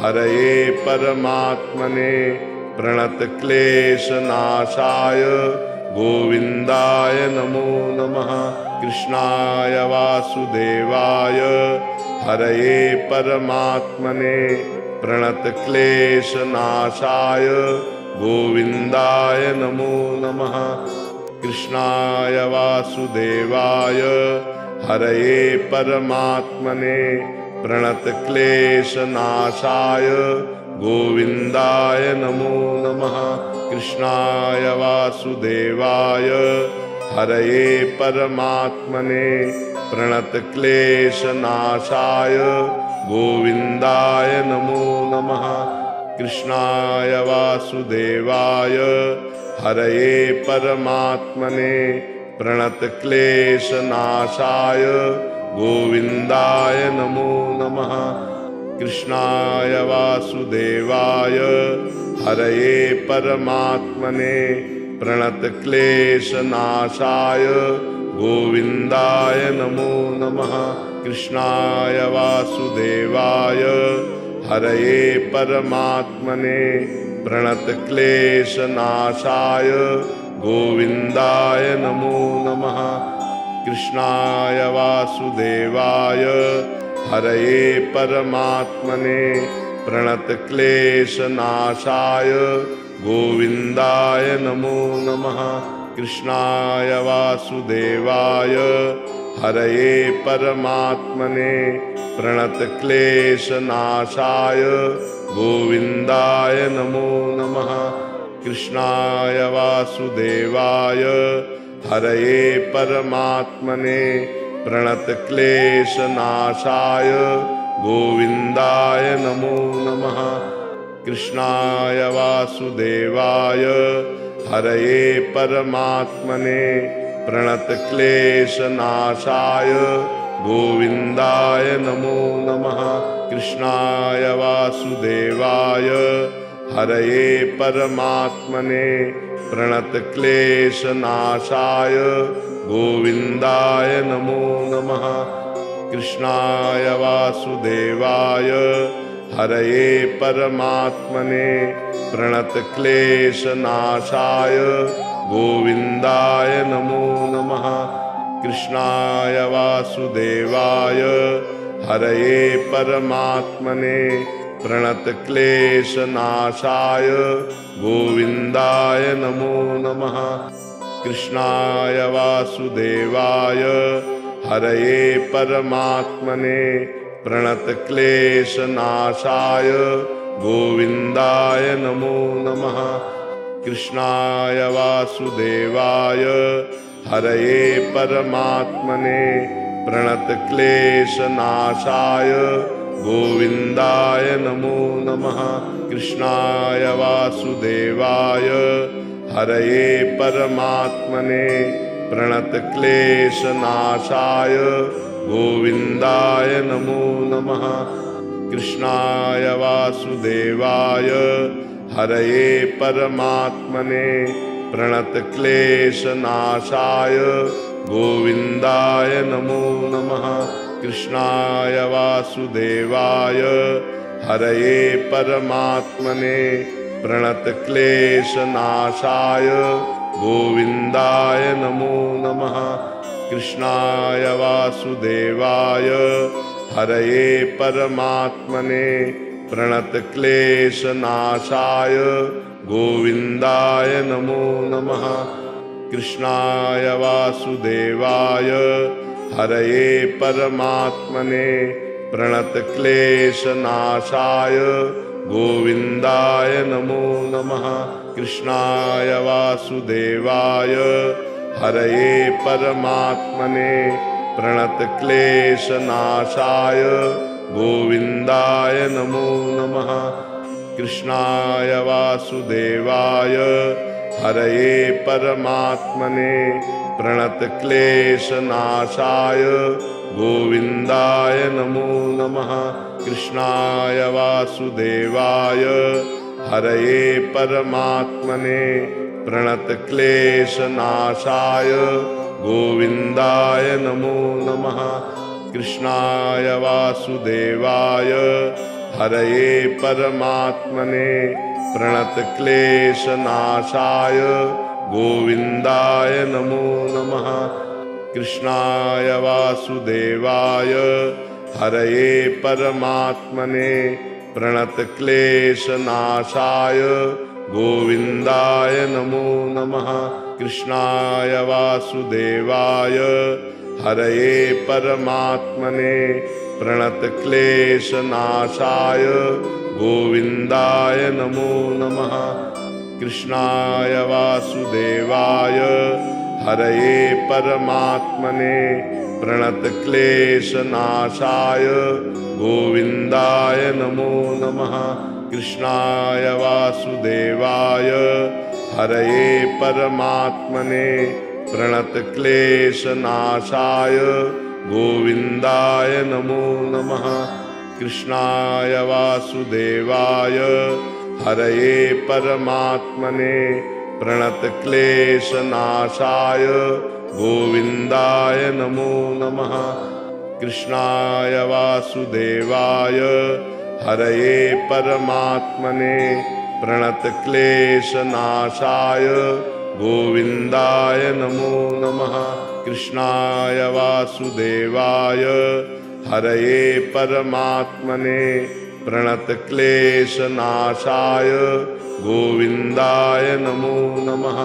हरये परमात्मने प्रणतक्लेशनाशाय गोविन्दाय नमो नमः। कृष्णाय वासुदेवाय हरये परमात्मने प्रणतक्लेशनाशाय गोविन्दाय नमो नमः। कृष्णाय वासुदेवाय हरये परमात्मने प्रणतक्लेशनाशाय गोविन्दाय नमो नमः। कृष्णाय वासुदेवाय हरये परमात्मने प्रणतक्लेशनाशाय गोविन्दाय नमो नमः। कृष्णाय वासुदेवाय हरये परमात्मने प्रणतक्लेशनाशाय गोविन्दाय नमो नमः। कृष्णाय वासुदेवाय हरये परमात्मने प्रणतक्लेशनाशाय गोविन्दाय नमो नमः। कृष्णाय वासुदेवाय हरये परमात्मने प्रणतक्लेशनाशाय गोविन्दाय नमो नमः। कृष्णाय वासुदेवाय हरये परमात्मने प्रणतक्लेशनाशाय गोविन्दाय नमो नमः। कृष्णाय वासुदेवाय हरये परमात्मने प्रणतक्लेशनाशाय गोविन्दाय नमो नमः। कृष्णाय वासुदेवाय हरये परमात्मने प्रणतक्लेशनाशाय गोविन्दाय नमो नमः। कृष्णाय वासुदेवाय हरये परमात्मने प्रणतक्लेशनाशाय गोविन्दाय नमो नमः। कृष्णाय वासुदेवाय हरये परमात्मने प्रणतक्लेशनाशाय गोविन्दाय नमो नमः। कृष्णाय वासुदेवाय हरये परमात्मने प्रणतक्लेशनाशाय गोविन्दाय नमो नमः। कृष्णाय वासुदेवाय हरये परमात्मने प्रणतक्लेशनाशाय गोविन्दाय नमो नमः। कृष्णाय वासुदेवाय हरये परमात्मने प्रणतक्लेशनाशाय गोविन्दाय नमो नमः। कृष्णाय वासुदेवाय हरये परमात्मने प्रणतक्लेशनाशाय गोविन्दाय नमो नमः। कृष्णाय वासुदेवाय हरये परमात्मने प्रणतक्लेशनाशाय गोविन्दाय नमो नमः। कृष्णाय वासुदेवाय हरये परमात्मने प्रणतक्लेशनाशाय गोविन्दाय नमो नमः। कृष्णाय वासुदेवाय हरये परमात्मने प्रणतक्लेशनाशाय गोविन्दाय नमो नमः। कृष्णाय वासुदेवाय हरये परमात्मने प्रणतक्लेशनाशाय गोविन्दाय नमो नमः। कृष्णाय वासुदेवाय हरये परमात्मने प्रणतक्लेशनाशाय गोविन्दाय नमो नमः। कृष्णाय वासुदेवाय हरये परमात्मने प्रणतक्लेशनाशाय गोविन्दाय नमो नमः। कृष्णाय वासुदेवाय हरये परमात्मने प्रणतक्लेशनाशाय गोविन्दाय नमो नमः। कृष्णाय वासुदेवाय हरये परमात्मने प्रणतक्लेशनाशाय गोविन्दाय नमो नमः। कृष्णाय वासुदेवाय हरये परमात्मने प्रणतक्लेशनाशाय गोविन्दाय नमो नमः। कृष्णाय वासुदेवाय हरये परमात्मने प्रणतक्लेशनाशाय गोविन्दाय नमो नमः। कृष्णाय वासुदेवाय हरये परमात्मने प्रणतक्लेशनाशाय गोविन्दाय नमो नमः। कृष्णाय वासुदेवाय हरये परमात्मने प्रणतक्लेशनाशाय गोविन्दाय नमो नमः। कृष्णाय वासुदेवाय हरये परमात्मने प्रणतक्लेशनाशाय गोविन्दाय नमो नमः। कृष्णाय वासुदेवाय हरये परमात्मने प्रणतक्लेशनाशाय गोविन्दाय नमो नमः। कृष्णाय वासुदेवाय हरये परमात्मने प्रणतक्लेशनाशाय गोविन्दाय नमो नमः। कृष्णाय वासुदेवाय हरये परमात्मने प्रणतक्लेशनाशाय गोविन्दाय नमो नमः।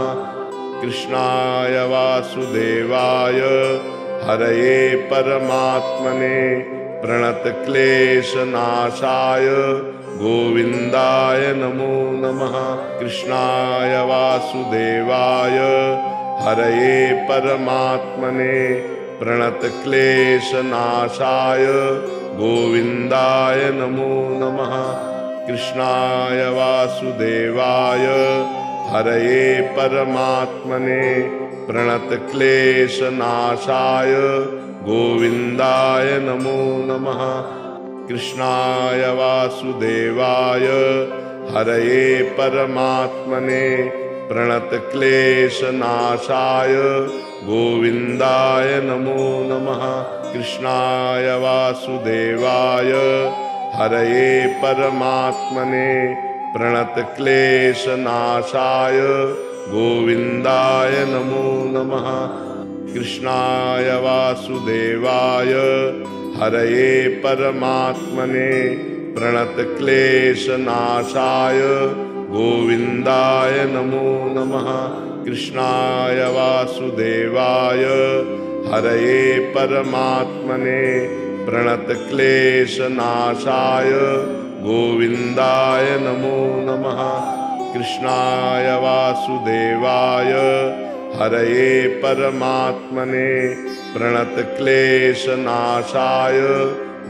कृष्णाय वासुदेवाय हरये परमात्मने प्रणतक्लेशनाशाय गोविन्दाय नमो नमः। कृष्णाय वासुदेवाय हरये परमात्मने प्रणतक्लेशनाशाय गोविन्दाय नमो नमः। कृष्णाय वासुदेवाय हरये परमात्मने प्रणतक्लेशनाशाय गोविन्दाय नमो नमः। कृष्णाय वासुदेवाय हरये परमात्मने प्रणतक्लेशनाशाय गोविन्दाय नमो नमः। कृष्णाय वासुदेवाय हरये परमात्मने प्रणतक्लेशनाशाय गोविन्दाय नमो नमः। कृष्णाय वासुदेवाय हरये परमात्मने प्रणतक्लेशनाशाय गोविन्दाय नमो नमः। कृष्णाय वासुदेवाय हरये परमात्मने प्रणतक्लेशनाशाय गोविन्दाय नमो नमः। कृष्णाय वासुदेवाय हरये परमात्मने प्रणतक्लेशनाशाय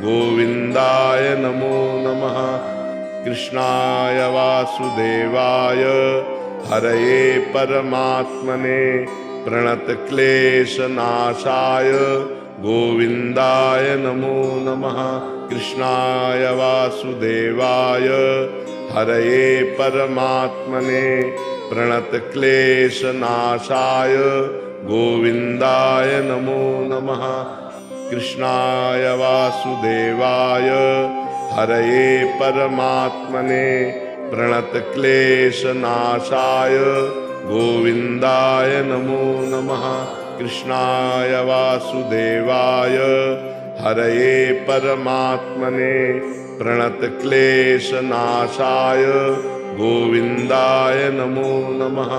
गोविन्दाय नमो नमः। कृष्णाय वासुदेवाय हरये परमात्मने प्रणतक्लेशनाशाय गोविन्दाय नमो नमः। कृष्णाय वासुदेवाय हरये परमात्मने प्रणतक्लेशनाशाय गोविन्दाय नमो नमः। कृष्णाय वासुदेवाय हरये परमात्मने प्रणतक्लेशनाशाय गोविन्दाय नमो नमः। कृष्णाय वासुदेवाय हरये परमात्मने प्रणतक्लेशनाशाय गोविन्दाय नमो नमः।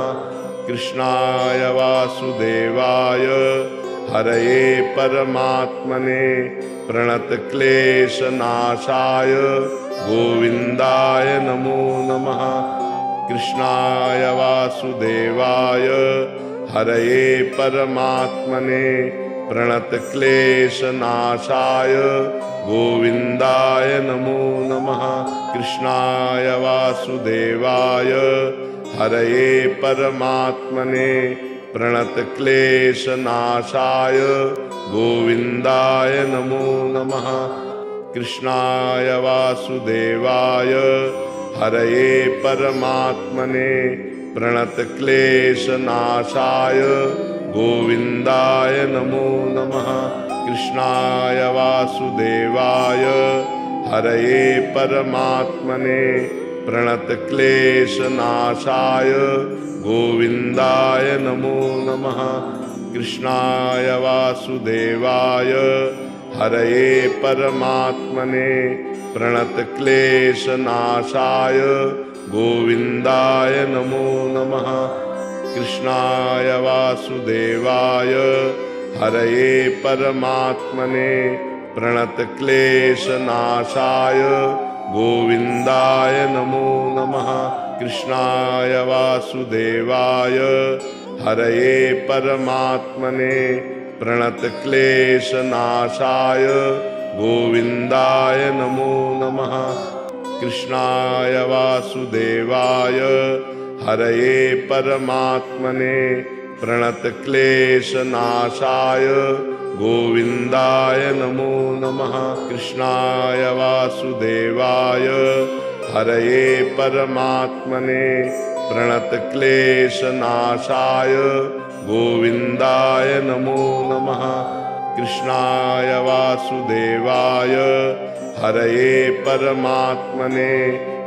कृष्णाय वासुदेवाय हरये परमात्मने प्रणतक्लेशनाशाय गोविन्दाय नमो नमः। कृष्णाय वासुदेवाय हरये परमात्मने प्रणतक्लेशनाशाय गोविन्दाय नमो नमः। कृष्णाय वासुदेवाय हरये परमात्मने प्रणतक्लेशनाशाय गोविन्दाय नमो नमः। कृष्णाय वासुदेवाय हरये परमात्मने प्रणतक्लेशनाशाय गोविन्दाय नमो नमः। कृष्णाय वासुदेवाय हरये परमात्मने प्रणतक्लेशनाशाय गोविन्दाय नमो नमः। कृष्णाय वासुदेवाय हरये परमात्मने प्रणतक्लेशनाशाय गोविन्दाय नमो नमः। कृष्णाय वासुदेवाय हरये परमात्मने प्रणतक्लेशनाशाय गोविन्दाय नमो नमः। कृष्णाय वासुदेवाय हरये परमात्मने प्रणतक्लेशनाशाय गोविन्दाय नमो नमः। कृष्णाय वासुदेवाय हरये परमात्मने प्रणतक्लेशनाशाय गोविन्दाय नमो नमः। कृष्णाय वासुदेवाय हरये परमात्मने प्रणतक्लेशनाशाय गोविन्दाय नमो नमः। कृष्णाय वासुदेवाय हरये परमात्मने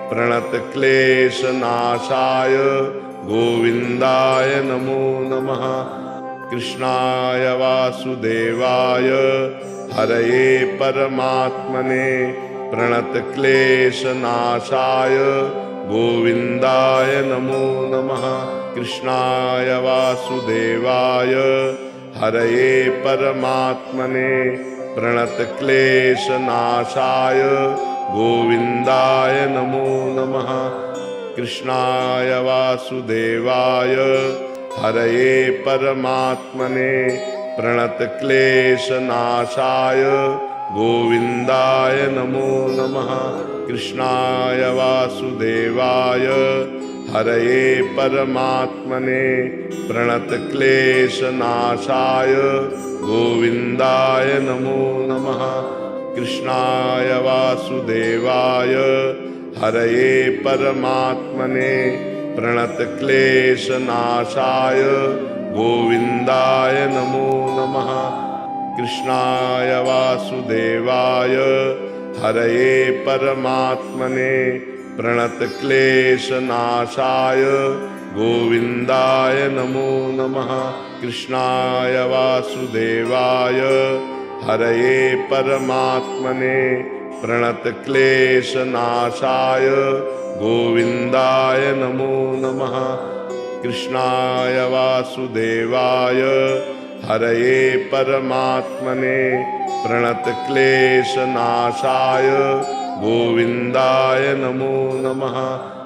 प्रणतक्लेशनाशाय गोविन्दाय नमो नमः। कृष्णाय वासुदेवाय हरये परमात्मने प्रणतक्लेशनाशाय गोविन्दाय नमो नमः। कृष्णाय वासुदेवाय हरये परमात्मने प्रणतक्लेशनाशाय गोविन्दाय नमो नमः। कृष्णाय वासुदेवाय हरये परमात्मने प्रणतक्लेशनाशाय गोविन्दाय नमो नमः। कृष्णाय वासुदेवाय हरये परमात्मने प्रणतक्लेशनाशाय गोविन्दाय नमो नमः। कृष्णाय वासुदेवाय हरये परमात्मने प्रणतक्लेशनाशाय गोविन्दाय नमो नमः। कृष्णाय वासुदेवाय हरये परमात्मने प्रणतक्लेशनाशाय गोविन्दाय नमो नमः। कृष्णाय वासुदेवाय हरये परमात्मने प्रणतक्लेशनाशाय गोविन्दाय नमो नमः। कृष्णाय वासुदेवाय हरये परमात्मने प्रणतक्लेशनाशाय गोविन्दाय नमो नमः।